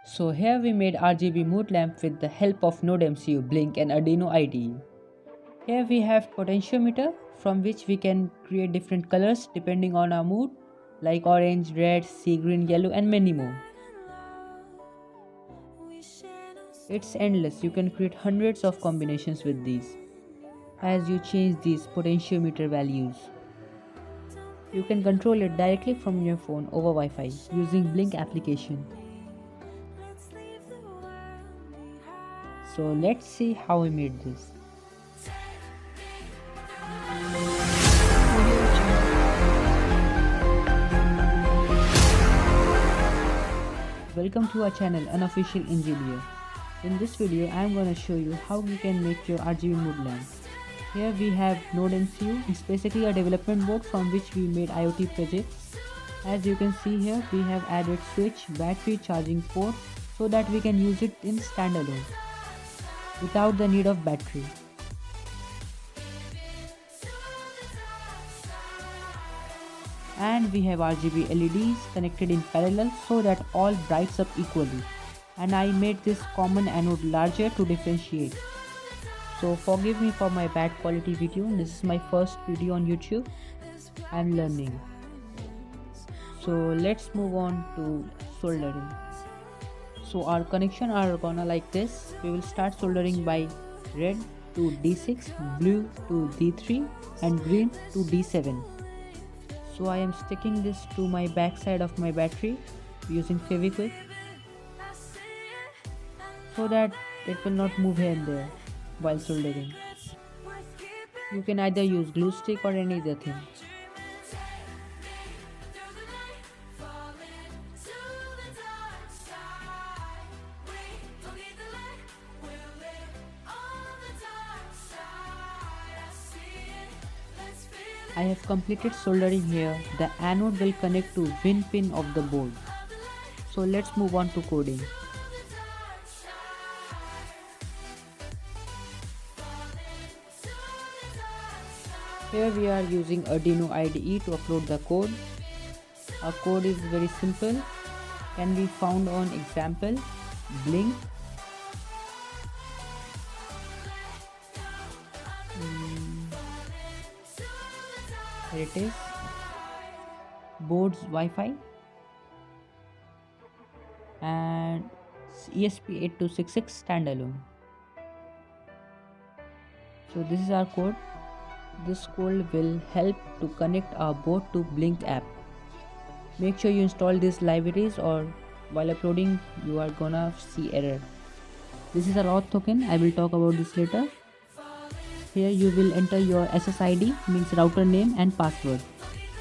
So here we made RGB mood lamp with the help of Node MCU, Blink and Arduino IDE. Here we have potentiometer from which we can create different colors depending on our mood like orange, red, sea green, yellow and many more. It's endless, you can create hundreds of combinations with these as you change these potentiometer values. You can control it directly from your phone over Wi-Fi using Blink application. So let's see how we made this. Welcome to our channel Unofficial Engineer. In this video I am going to show you how you can make your RGB mood lamp. Here we have Node MCU. It's basically a development board from which we made IoT projects. As you can see here, we have added switch, battery, charging port so that we can use it in standalone without the need of battery. And we have RGB LEDs connected in parallel so that all brights up equally. And I made this common anode larger to differentiate. So forgive me for my bad quality video. This is my first video on YouTube. I'm learning. So let's move on to soldering. So our connection are gonna like this. We will start soldering by red to D6, blue to D3 and green to D7. So I am sticking this to my back side of my battery using Fevikwik so that it will not move here and there while soldering. You can either use glue stick or any other thing. I have completed soldering here. The anode will connect to win pin of the board. So let's move on to coding. Here we are using Arduino IDE to upload the code. Our code is very simple, can be found on example, Blink. Here it is, board's Wi-Fi and ESP8266 standalone. So this is our code. This code will help to connect our board to Blink app. Make sure you install these libraries or while uploading you are gonna see error. This is a auth token. I will talk about this later. Here you will enter your SSID, means router name and password.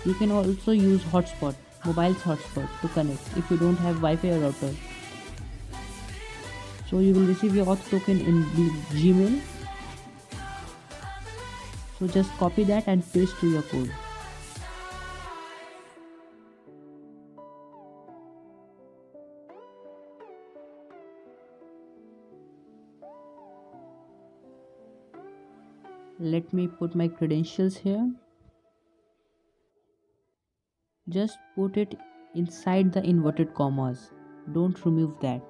You can also use hotspot, mobile's hotspot to connect if you don't have Wi-Fi or router. So you will receive your auth token in Gmail. So just copy that and paste to your code. Let me put my credentials here. Just put it inside the inverted commas. Don't remove that.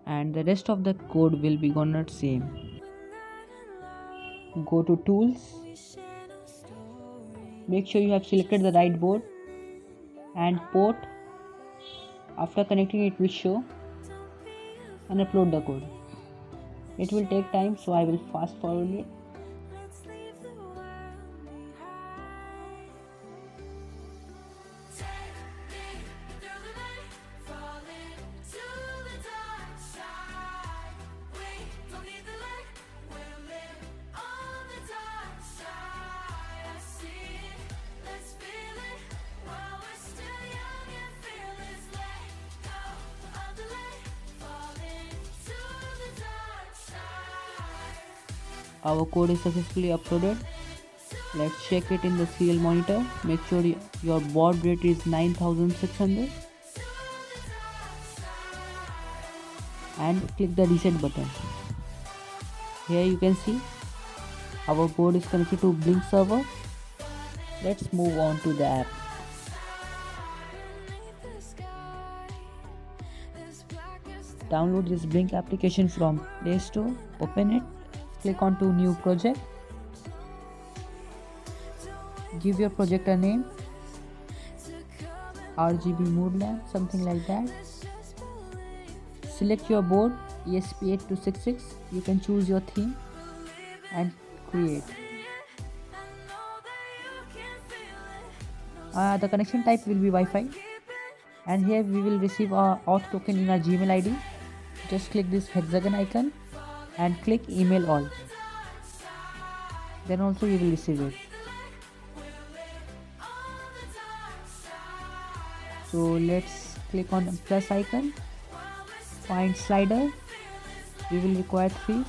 And the rest of the code will be gonna same. Go to tools. Make sure you have selected the right board and port. After connecting it will show, and upload the code. It will take time, so I will fast forward it. Our code is successfully uploaded. Let's check it in the serial monitor. Make sure your baud rate is 9600 and click the reset button. Here you can see our board is connected to Blink server Let's move on to the app. Download this Blink application from Play Store, open it, click on to new project, give your project a name, RGB mood lamp, something like that. Select your board ESP8266, you can choose your theme and create. The connection type will be Wi-Fi, and here we will receive our auth token in our Gmail ID. Just click this hexagon icon and click email all, then also you will receive it. So let's click on the plus icon, find slider, we will require 3.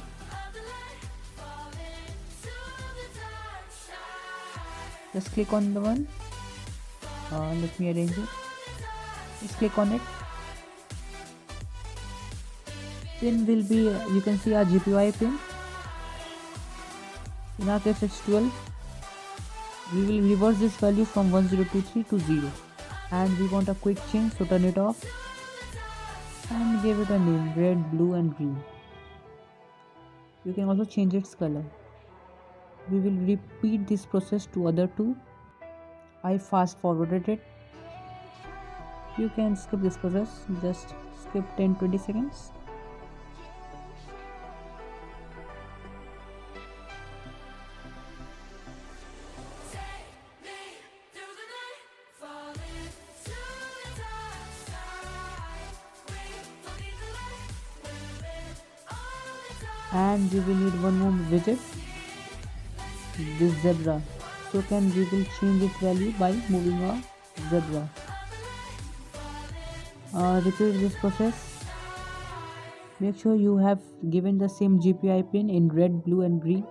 Just click on the one, let me arrange it, just click on it. Pin will be, you can see our GPUI pin, in our case it's 12. We will reverse this value from 1023 to 0, and we want a quick change, so turn it off and give it a name, red, blue and green. You can also change its color. We will repeat this process to other two. I fast forwarded it. You can skip this process, just skip 10-20 seconds. And we will need one more widget, this zebra, so we will change its value by moving a zebra. Repeat this process. Make sure you have given the same GPI pin in red, blue and green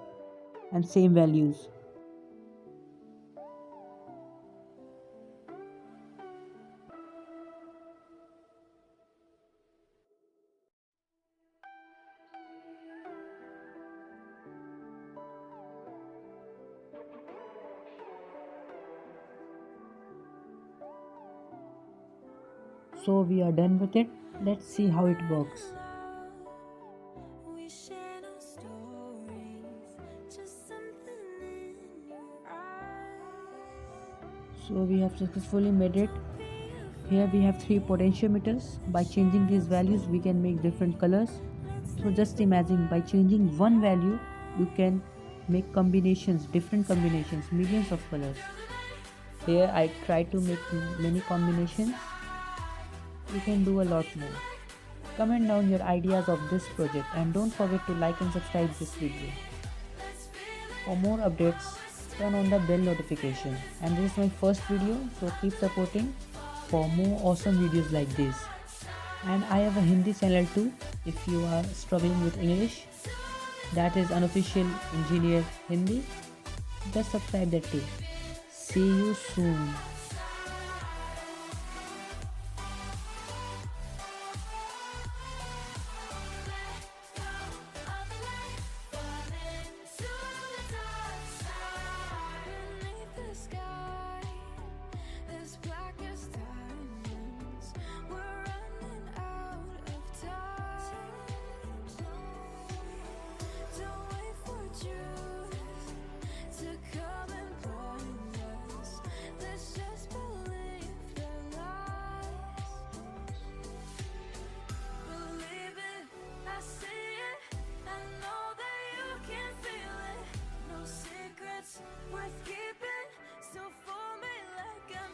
and same values. So we are done with it. Let's see how it works. So we have successfully made it. Here we have 3 potentiometers. By changing these values we can make different colors. So just imagine, by changing one value you can make combinations, different combinations, millions of colors. Here I try to make many combinations. You can do a lot more. Comment down your ideas of this project and don't forget to like and subscribe this video. For more updates, turn on the bell notification. And this is my first video, so keep supporting for more awesome videos like this. And I have a Hindi channel too, if you are struggling with English. That is Unofficial Engineer Hindi. Just subscribe that too. See you soon.